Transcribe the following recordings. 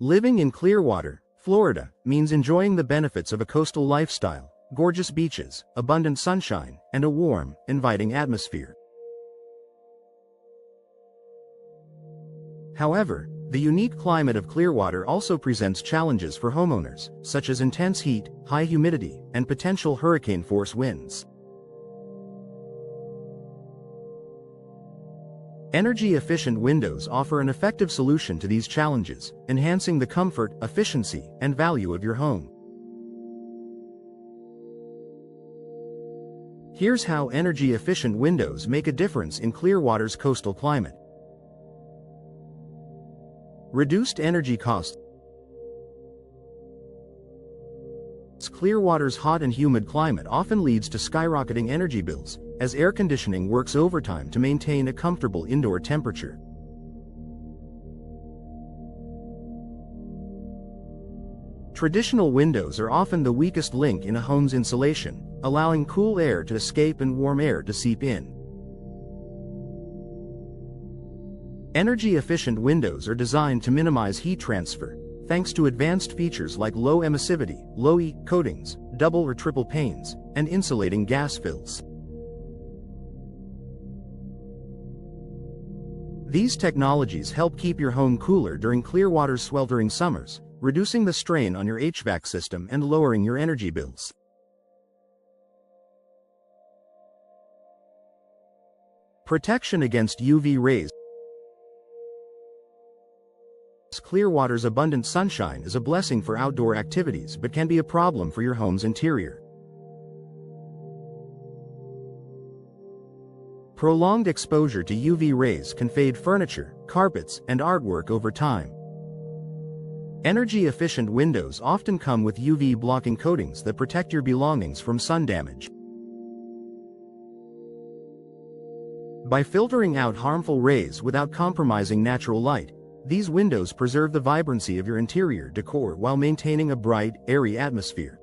Living in Clearwater, Florida, means enjoying the benefits of a coastal lifestyle, gorgeous beaches, abundant sunshine, and a warm, inviting atmosphere. However, the unique climate of Clearwater also presents challenges for homeowners, such as intense heat, high humidity, and potential hurricane-force winds. Energy-efficient windows offer an effective solution to these challenges, enhancing the comfort, efficiency, and value of your home. Here's how energy-efficient windows make a difference in Clearwater's coastal climate. Reduced energy costs. Clearwater's hot and humid climate often leads to skyrocketing energy bills, as air conditioning works overtime to maintain a comfortable indoor temperature. Traditional windows are often the weakest link in a home's insulation, allowing cool air to escape and warm air to seep in. Energy-efficient windows are designed to minimize heat transfer, thanks to advanced features like low emissivity, low-E coatings, double or triple panes, and insulating gas fills. These technologies help keep your home cooler during Clearwater's sweltering summers, reducing the strain on your HVAC system and lowering your energy bills. Protection against UV rays. Clearwater's abundant sunshine is a blessing for outdoor activities but can be a problem for your home's interior. Prolonged exposure to UV rays can fade furniture, carpets, and artwork over time. Energy-efficient windows often come with UV-blocking coatings that protect your belongings from sun damage. By filtering out harmful rays without compromising natural light, these windows preserve the vibrancy of your interior decor while maintaining a bright, airy atmosphere.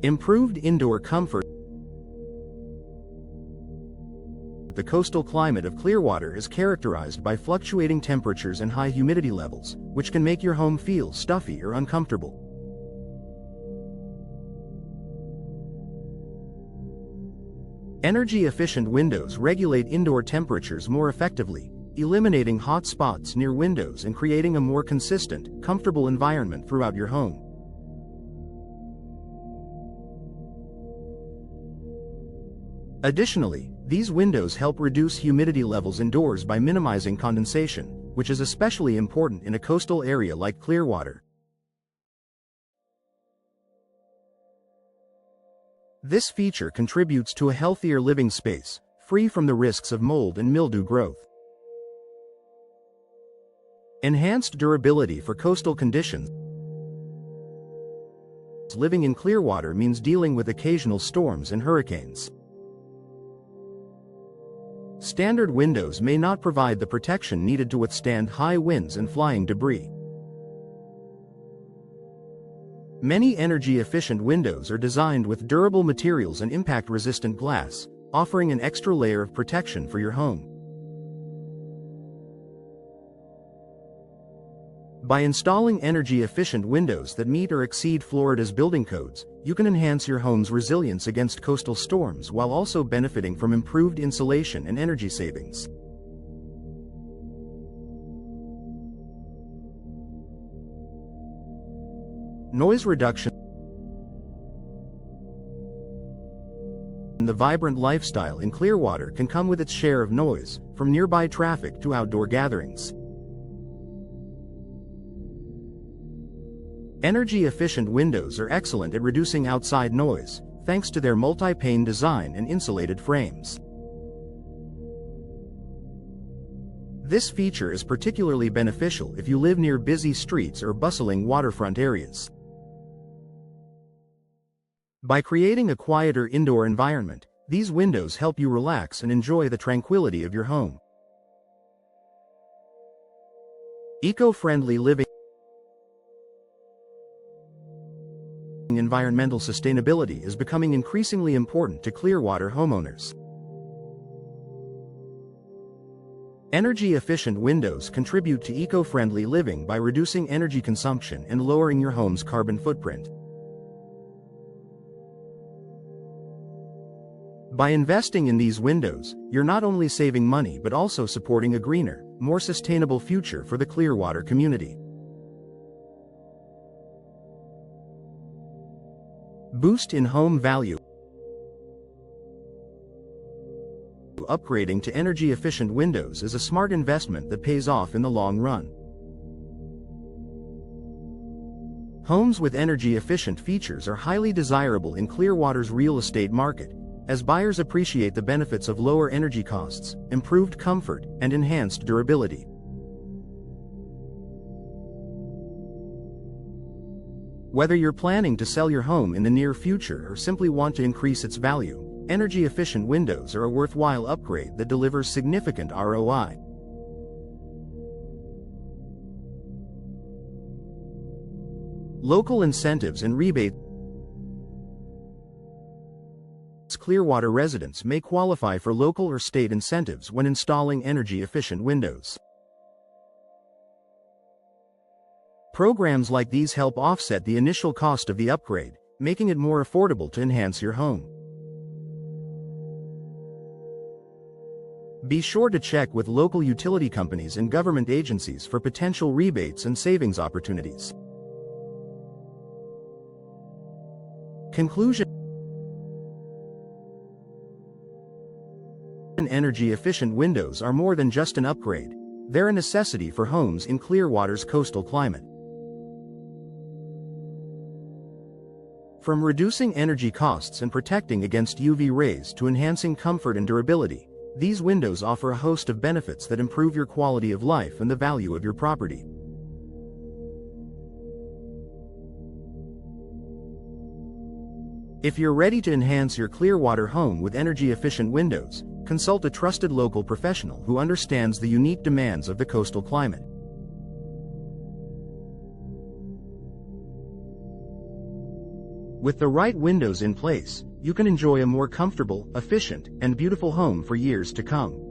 Improved indoor comfort. The coastal climate of Clearwater is characterized by fluctuating temperatures and high humidity levels, which can make your home feel stuffy or uncomfortable. Energy-efficient windows regulate indoor temperatures more effectively, eliminating hot spots near windows and creating a more consistent, comfortable environment throughout your home. Additionally, these windows help reduce humidity levels indoors by minimizing condensation, which is especially important in a coastal area like Clearwater. This feature contributes to a healthier living space, free from the risks of mold and mildew growth. Enhanced durability for coastal conditions. Living in Clearwater means dealing with occasional storms and hurricanes. Standard windows may not provide the protection needed to withstand high winds and flying debris. Many energy-efficient windows are designed with durable materials and impact-resistant glass, offering an extra layer of protection for your home. By installing energy-efficient windows that meet or exceed Florida's building codes, you can enhance your home's resilience against coastal storms while also benefiting from improved insulation and energy savings. Noise reduction. The vibrant lifestyle in Clearwater can come with its share of noise, from nearby traffic to outdoor gatherings. Energy-efficient windows are excellent at reducing outside noise, thanks to their multi-pane design and insulated frames. This feature is particularly beneficial if you live near busy streets or bustling waterfront areas. By creating a quieter indoor environment, these windows help you relax and enjoy the tranquility of your home. Eco-friendly living. Environmental sustainability is becoming increasingly important to Clearwater homeowners. Energy-efficient windows contribute to eco-friendly living by reducing energy consumption and lowering your home's carbon footprint. By investing in these windows, you're not only saving money but also supporting a greener, more sustainable future for the Clearwater community. Boost in home value. Upgrading to energy-efficient windows is a smart investment that pays off in the long run. Homes with energy-efficient features are highly desirable in Clearwater's real estate market, as buyers appreciate the benefits of lower energy costs, improved comfort, and enhanced durability. Whether you're planning to sell your home in the near future or simply want to increase its value, energy-efficient windows are a worthwhile upgrade that delivers significant ROI. Local incentives and rebates. Clearwater residents may qualify for local or state incentives when installing energy-efficient windows. Programs like these help offset the initial cost of the upgrade, making it more affordable to enhance your home. Be sure to check with local utility companies and government agencies for potential rebates and savings opportunities. Conclusion. Energy-efficient windows are more than just an upgrade. They're a necessity for homes in Clearwater's coastal climate. From reducing energy costs and protecting against UV rays to enhancing comfort and durability, these windows offer a host of benefits that improve your quality of life and the value of your property. If you're ready to enhance your Clearwater home with energy-efficient windows, consult a trusted local professional who understands the unique demands of the coastal climate. With the right windows in place, you can enjoy a more comfortable, efficient, and beautiful home for years to come.